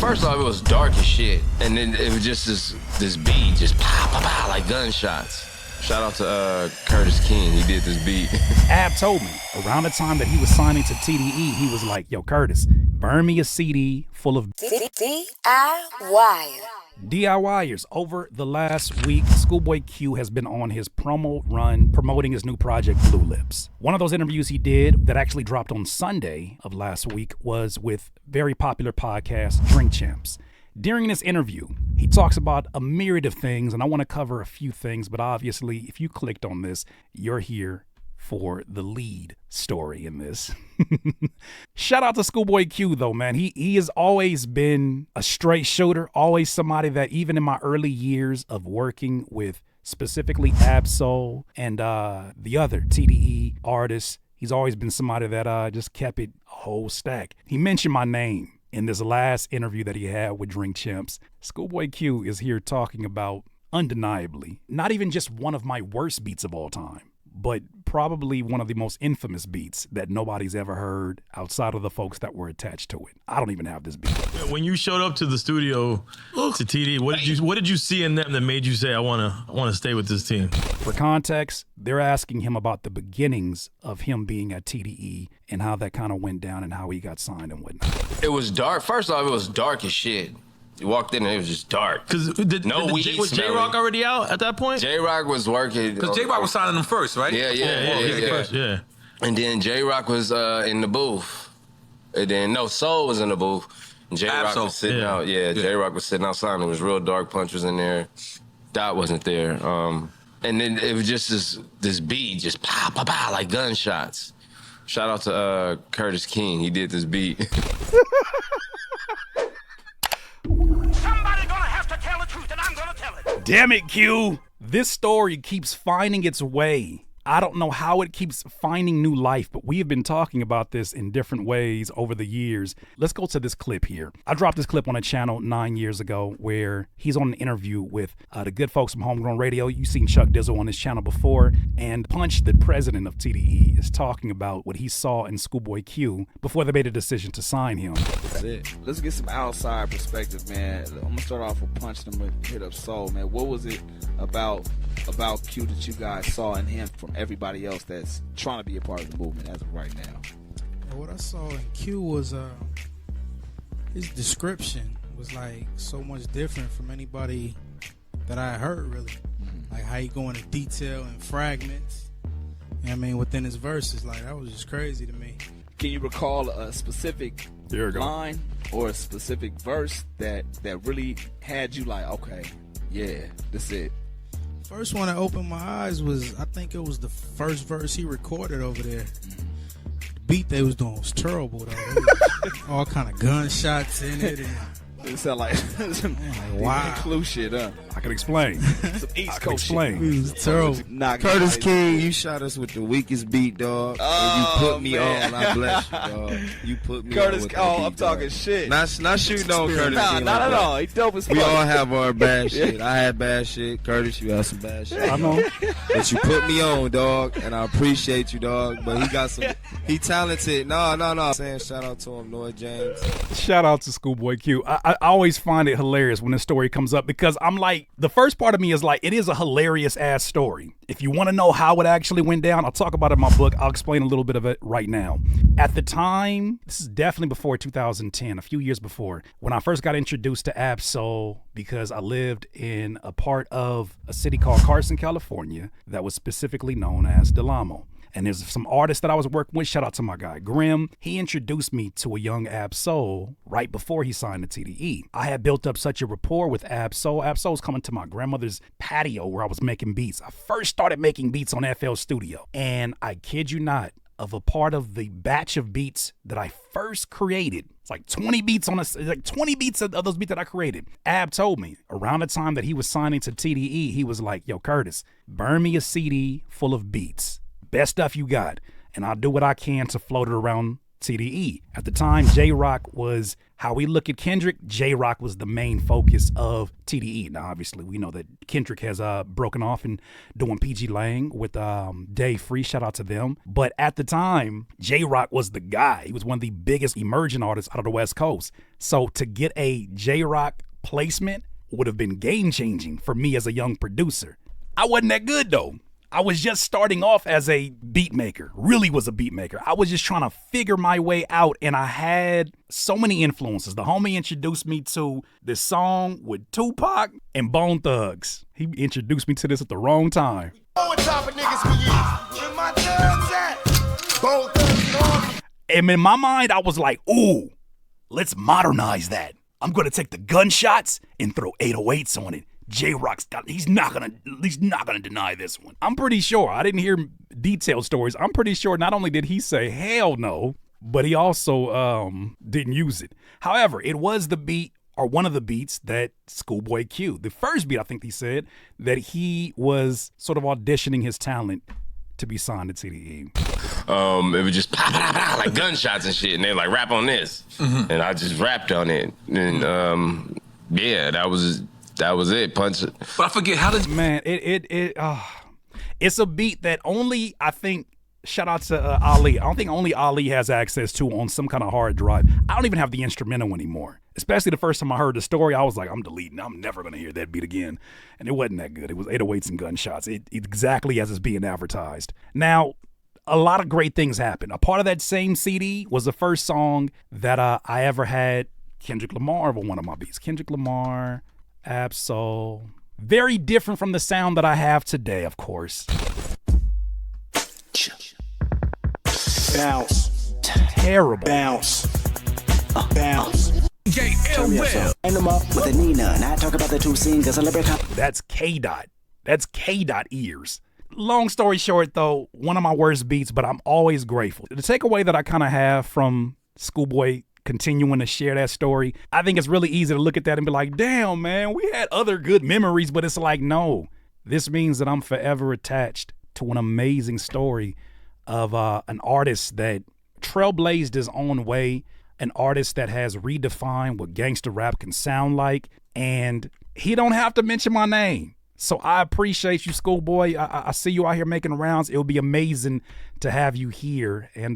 First off, it was dark as shit, and then it was just this beat, just pow, pow, pow, like gunshots. Shout out to Curtis King, he did this beat. Ab told me around the time that he was signing to TDE, he was like, yo, Curtis, burn me a CD full of DIY. DIYers. Over the last week, ScHoolboy Q has been on his promo run promoting his new project, Blue Lips. One of those interviews he did that actually dropped on Sunday of last week was with very popular podcast, Drink Champs. During this interview, he talks about a myriad of things, and I want to cover a few things, but obviously, if you clicked on this, you're here for the lead story in this. Shout out to ScHoolboy Q though, man. He has always been a straight shooter, always somebody that even in my early years of working with specifically Ab-Soul and the other TDE artists, he's always been somebody that just kept it a whole stack. He mentioned my name in this last interview that he had with Drink Champs. ScHoolboy Q is here talking about, undeniably, not even just one of my worst beats of all time, but probably one of the most infamous beats that nobody's ever heard outside of the folks that were attached to it. I don't even have this beat. When you showed up to the studio to TD, what did you see in them that made you say, I wanna stay with this team? For context, they're asking him about the beginnings of him being at TDE and how that kind of went down and how he got signed and whatnot. It was dark. First off, it was dark as shit. You walked in and it was just dark. Was J-Rock already out at that point? J-Rock was working. Because J-Rock was signing them first, right? Yeah. And then J-Rock was in the booth. And then, Soul was in the booth. And J-Rock was sitting out. J-Rock was sitting outside. And it was real dark. Punch was in there. Dot wasn't there. And then it was just this beat, just pow, pow, pow, like gunshots. Shout out to Curtis King. He did this beat. Somebody gonna have to tell the truth, and I'm gonna tell it. Damn it, Q. This story keeps finding its way. I don't know how it keeps finding new life, but we have been talking about this in different ways over the years. Let's go to this clip here. I dropped this clip on a channel 9 years ago where he's on an interview with the good folks from Homegrown Radio. You've seen Chuck Dizzle on this channel before. And Punch, the president of TDE, is talking about what he saw in ScHoolboy Q before they made a decision to sign him. That's it. Let's get some outside perspective, man. I'm going to start off with Punch and I'm going to hit up Soul, man. What was it about Q that you guys saw in him from everybody else that's trying to be a part of the movement as of right now? What I saw in Q was his description was like so much different from anybody that I heard, really. Mm-hmm. Like how he go into detail and fragments, you know what I mean, within his verses. Like that was just crazy to me. Can you recall a specific line or a specific verse that really had you like, okay, yeah, that's it? First one that opened my eyes was, I think it was the first verse he recorded over there. The beat they was doing was terrible though. All kind of gunshots in it. And it sound like some clue shit, huh? I can explain. Some East Coast shit. It was terrible. Curtis King, you shot us with the weakest beat, dog. And you put me on. I bless you, dog. You put me Curtis, on. Curtis, I'm talking shit. Not shooting on Curtis King. Not at all. He dope as fuck. We all have our bad shit. I had bad shit. Curtis, you have some bad shit. I know. But you put me on, dog, and I appreciate you, dog. But he got some. He talented. No. Saying shout out to him, Noah James. Shout out to ScHoolboy Q. I always find it hilarious when this story comes up because I'm like, the first part of me is like, it is a hilarious ass story. If you want to know how it actually went down, I'll talk about it in my book. I'll explain a little bit of it right now. At the time, this is definitely before 2010, a few years before, when I first got introduced to Ab-Soul, because I lived in a part of a city called Carson, California, that was specifically known as Del Amo. And there's some artists that I was working with. Shout out to my guy, Grim. He introduced me to a young Ab-Soul right before he signed to TDE. I had built up such a rapport with Ab-Soul. Ab-Soul was coming to my grandmother's patio where I was making beats. I first started making beats on FL Studio. And I kid you not, of a part of the batch of beats that I first created, it's like 20 beats of those beats that I created. Ab told me around the time that he was signing to TDE, he was like, yo, Curtis, burn me a CD full of beats. Best stuff you got, and I'll do what I can to float it around TDE. At the time, J-Rock was, how we look at Kendrick, J-Rock was the main focus of TDE. Now, obviously, we know that Kendrick has broken off and doing PG Lang with Dave Free. Shout out to them. But at the time, J-Rock was the guy. He was one of the biggest emerging artists out of the West Coast. So to get a J-Rock placement would have been game-changing for me as a young producer. I wasn't that good, though. I was just starting off as a beat maker, really was a beat maker. I was just trying to figure my way out, and I had so many influences. The homie introduced me to this song with Tupac and Bone Thugs. He introduced me to this at the wrong time. What type of niggas we is? Where my thugs at? Bone thugs. And in my mind, I was like, ooh, let's modernize that. I'm going to take the gunshots and throw 808s on it. J-Rock's got, he's not gonna deny this one. I'm pretty sure, I didn't hear detailed stories. I'm pretty sure not only did he say hell no, but he also didn't use it. However, it was the beat, or one of the beats, that ScHoolboy Q. The first beat, I think he said, that he was sort of auditioning his talent to be signed to TDE. It was just pow, pow, pow, like gunshots and shit, and they like rap on this, and I just rapped on it, and yeah, that was it. Punch it. But I forget how did man. It's a beat that only, I think, shout out to Ali. I don't think only Ali has access to on some kind of hard drive. I don't even have the instrumental anymore. Especially the first time I heard the story, I was like, I'm deleting. I'm never gonna hear that beat again. And it wasn't that good. It was 808s and gunshots. It exactly as it's being advertised. Now, a lot of great things happened. A part of that same CD was the first song that I ever had Kendrick Lamar over one of my beats. Kendrick Lamar. Absol. Very different from the sound that I have today, of course. Bounce. Terrible. Bounce. Bounce. End them up with a Nina, and I talk about the two singers. That's K-Dot. That's K-Dot ears. Long story short, though, one of my worst beats, but I'm always grateful. The takeaway that I kind of have from ScHoolboy continuing to share that story, I think it's really easy to look at that and be like, damn, man, we had other good memories, but it's like, no, this means that I'm forever attached to an amazing story of an artist that trailblazed his own way, an artist that has redefined what gangster rap can sound like, and he don't have to mention my name. So I appreciate you, ScHoolboy. I see you out here making rounds. It would be amazing to have you here and,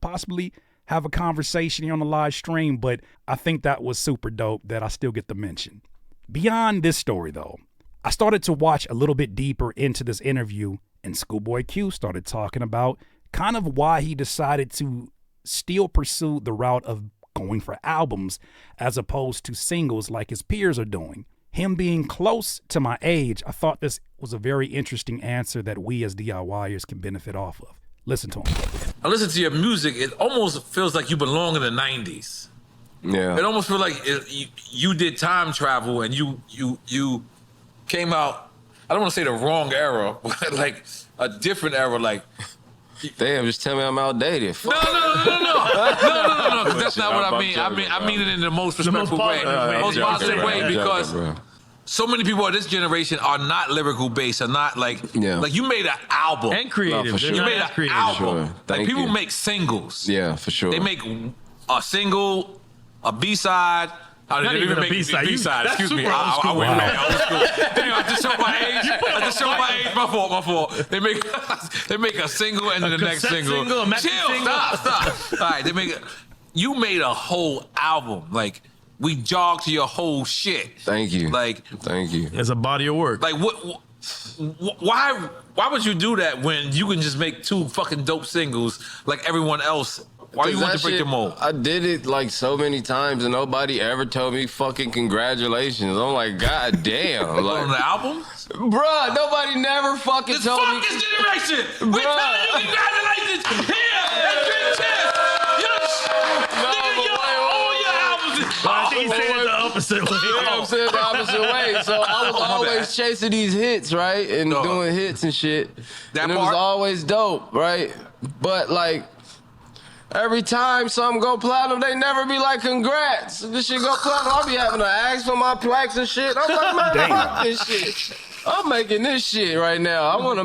possibly have a conversation here on the live stream, but I think that was super dope that I still get to mention. Beyond this story, though, I started to watch a little bit deeper into this interview, and ScHoolboy Q started talking about kind of why he decided to still pursue the route of going for albums as opposed to singles like his peers are doing. Him being close to my age, I thought this was a very interesting answer that we as DIYers can benefit off of. Listen to him. I listen to your music, it almost feels like you belong in the 90s. Yeah. It almost feels like you did time travel and you came out, I don't want to say the wrong era, but like a different era, like. Damn, just tell me I'm outdated. No, that's not what I mean. I mean it in the most respectful way. Most positive way, because so many people of this generation are not lyrical based, are not like you made an album. And creative. No, sure. You made an album. Sure. Like people make singles. Yeah, for sure. They make a single, a B-side. Not even a B-side. Excuse me. I went old school. Damn, I just showed my age. My fault. They make a single and then the next single. Chill. Stop. All right. You made a whole album. Like we jogged to your whole shit. Thank you. Thank you. It's a body of work. Like why would you do that when you can just make 2 fucking dope singles like everyone else? Why you want to break the mold? I did it like so many times and nobody ever told me fucking congratulations. I'm like, god damn. Like, on the album? Bruh, nobody never fucking told me. Fuck this generation! We telling you congratulations! Here! Let's drink all your albums. I think he said it the opposite way. Yeah, I'm saying the opposite way. So I was always chasing these hits, right? And doing hits and shit. And it was always dope, right? But like, every time something go platinum, they never be like, congrats. This shit go platinum, I'll be having to ask for my plaques and shit. I'm like, man, fuck this shit. I'm making this shit right now. I want to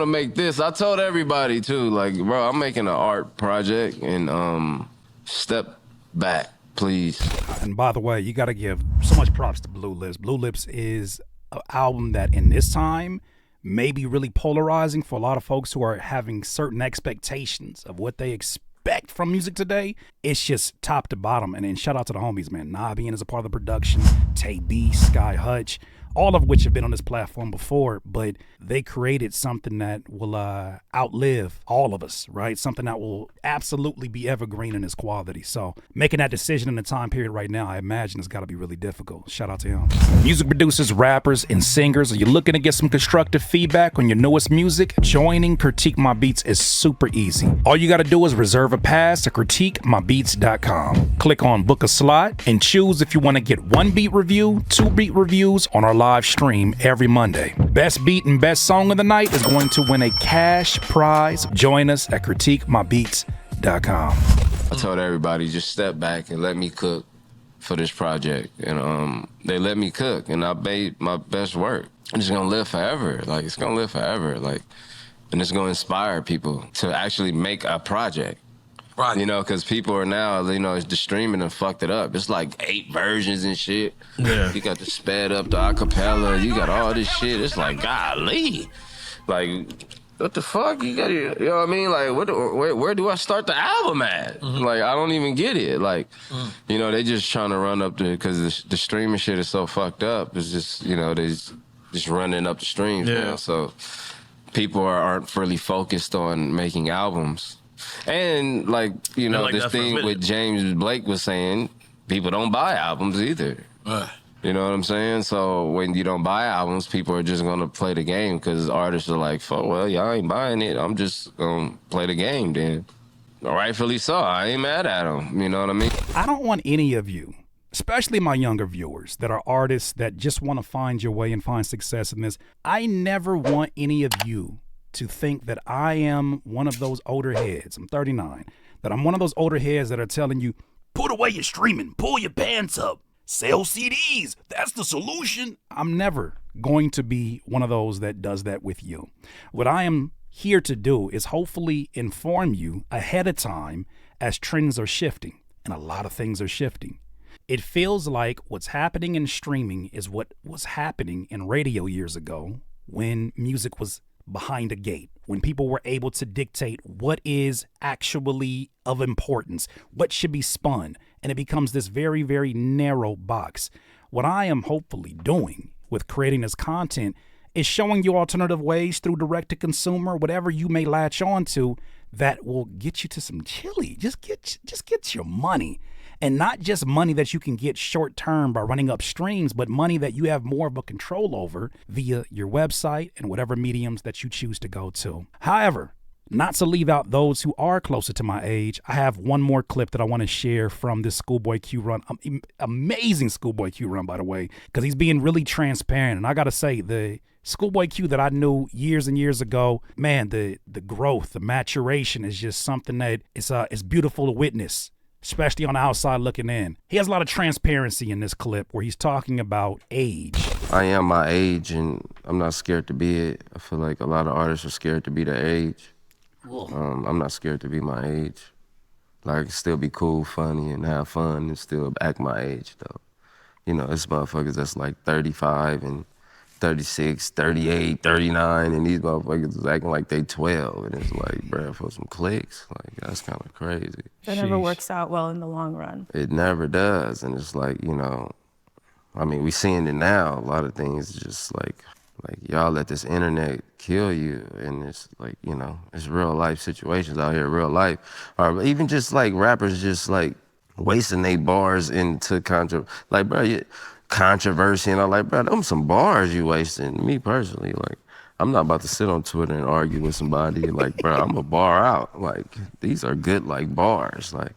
make this. I told everybody too, like, bro, I'm making an art project, and step back, please. And by the way, you got to give so much props to Blue Lips. Blue Lips is an album that in this time may be really polarizing for a lot of folks who are having certain expectations of what they expect from music today. It's just top to bottom. And then shout out to the homies, man. Nabian is a part of the production, Tay B, Sky Hutch, all of which have been on this platform before, but they created something that will outlive all of us, right? Something that will absolutely be evergreen in its quality. So making that decision in the time period right now, I imagine it's got to be really difficult. Shout out to him. Music producers, rappers, and singers, are you looking to get some constructive feedback on your newest music? Joining Critique My Beats is super easy. All you got to do is reserve a pass to critiquemybeats.com. Click on book a slot and choose if you want to get 1 beat review, 2 beat reviews on our live stream every Monday. Best beat and best song of the night is going to win a cash prize. Join us at critiquemybeats.com. I told everybody, just step back and let me cook for this project. And they let me cook, and I made my best work. It's gonna live forever. Like, it's gonna live forever. Like, and it's gonna inspire people to actually make a project. Right. You know, because people are now, you know, the streaming and fucked it up. It's like 8 versions and shit. Yeah. You got the sped up, the acapella, you got all this shit. It's like, golly. Like, what the fuck? You got, you know what I mean? Like, where do I start the album at? Mm-hmm. Like, I don't even get it. Like, you know, they just trying to run up because the streaming shit is so fucked up. It's just, you know, they just running up the streams now. So people aren't really focused on making albums. And, like, you know, like this thing with James Blake was saying, people don't buy albums either. You know what I'm saying? So when you don't buy albums, people are just going to play the game because artists are like, fuck, well, y'all ain't buying it. I'm just going to play the game then. Rightfully so. I ain't mad at them. You know what I mean? I don't want any of you, especially my younger viewers that are artists that just want to find your way and find success in this. I never want any of you to think that I am one of those older heads. I'm 39. That I'm one of those older heads that are telling you, put away your streaming, pull your pants up, sell CDs. That's the solution. I'm never going to be one of those that does that with you. What I am here to do is hopefully inform you ahead of time as trends are shifting, and a lot of things are shifting. It feels like what's happening in streaming is what was happening in radio years ago when music was behind a gate, when people were able to dictate what is actually of importance, what should be spun, and it becomes this very, very narrow box. What I am hopefully doing with creating this content is showing you alternative ways through direct to consumer, whatever you may latch on to, that will get you to some chili. Just get your money. And not just money that you can get short term by running up streams, but money that you have more of a control over via your website and whatever mediums that you choose to go to. However, not to leave out those who are closer to my age, I have one more clip that I want to share from this ScHoolboy Q run. Amazing ScHoolboy Q run, by the way, because he's being really transparent. And I got to say, the ScHoolboy Q that I knew years and years ago, man, the growth, the maturation is just something that is beautiful to witness, especially on the outside looking in. He has a lot of transparency in this clip where he's talking about age. I am my age, and I'm not scared to be it. I feel like a lot of artists are scared to be their age. I'm not scared to be my age. Like, still be cool, funny, and have fun, and still act my age, though. You know, it's motherfuckers that's like 35 and 36, 38, 39, and these motherfuckers is acting like they 12, and it's like, bruh, for some clicks, like, that's kind of crazy. That never works out well in the long run. It never does, and it's like, you know, I mean, we seeing it now, a lot of things just like y'all let this internet kill you, and it's like, you know, it's real life situations out here, real life, or even just like rappers just like wasting their bars into controversy, and I'm like, bro, them some bars you wasting. Me personally, like, I'm not about to sit on Twitter and argue with somebody, like, bro, I'm a bar out. Like, these are good, like, bars, like,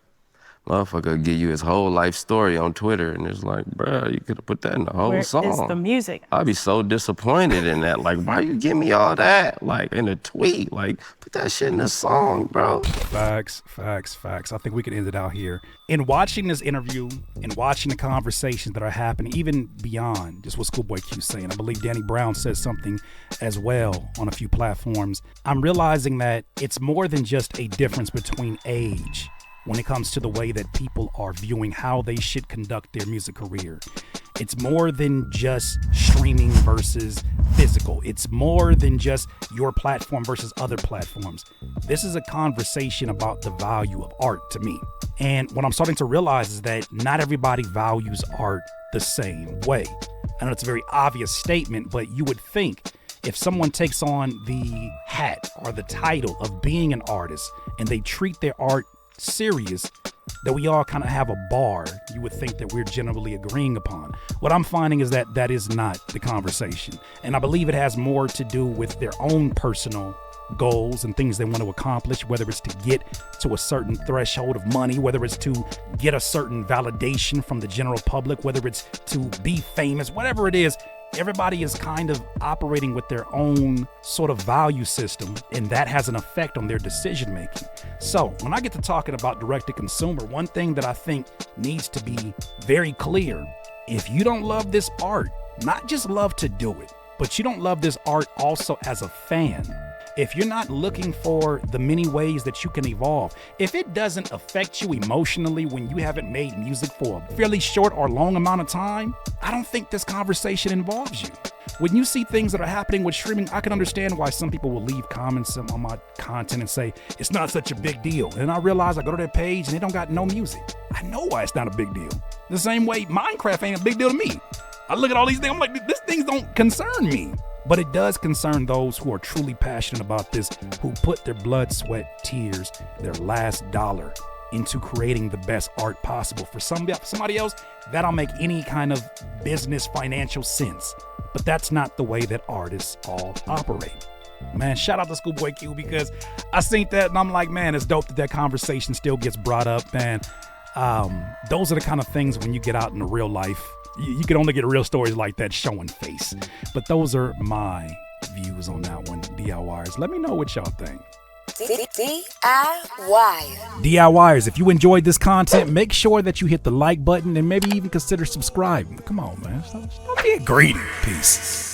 motherfucker give you his whole life story on Twitter, and it's like, bruh, you could have put that in the whole Where song. is the music? I'd be so disappointed in that. Like, why you give me all that? Like, in a tweet. Like, put that shit in the song, bro. Facts. I think we can end it out here. In watching this interview and watching the conversations that are happening, even beyond just what Schoolboy Q's saying, I believe Danny Brown says something as well on a few platforms. I'm realizing that it's more than just a difference between age when it comes to the way that people are viewing how they should conduct their music career. It's more than just streaming versus physical. It's more than just your platform versus other platforms. This is a conversation about the value of art to me. And what I'm starting to realize is that not everybody values art the same way. I know it's a very obvious statement, but you would think if someone takes on the hat or the title of being an artist and they treat their art serious, that we all kind of have a bar you would think that we're generally agreeing upon. What I'm finding is that that is not the conversation. And I believe it has more to do with their own personal goals and things they want to accomplish, whether it's to get to a certain threshold of money, whether it's to get a certain validation from the general public, whether it's to be famous, whatever it is. Everybody is kind of operating with their own sort of value system, and that has an effect on their decision making. So when I get to talking about direct to consumer, one thing that I think needs to be very clear, if you don't love this art, not just love to do it, but you don't love this art also as a fan, if you're not looking for the many ways that you can evolve, if it doesn't affect you emotionally when you haven't made music for a fairly short or long amount of time, I don't think this conversation involves you. When you see things that are happening with streaming, I can understand why some people will leave comments on my content and say, it's not such a big deal. And I realize I go to their page and they don't got no music. I know why it's not a big deal. The same way Minecraft ain't a big deal to me. I look at all these things, I'm like, these things don't concern me. But it does concern those who are truly passionate about this, who put their blood, sweat, tears, their last dollar into creating the best art possible. For somebody else, that don't make any kind of business financial sense. But that's not the way that artists all operate. Man, shout out to Schoolboy Q, because I seen that and I'm like, man, it's dope that that conversation still gets brought up, man. Those are the kind of things when you get out in the real life, you can only get real stories like that showing face. But those are my views on that one, DIYers. Let me know what y'all think. DIYers, if you enjoyed this content, make sure that you hit the like button and maybe even consider subscribing. Come on, man. Don't be greedy. Peace.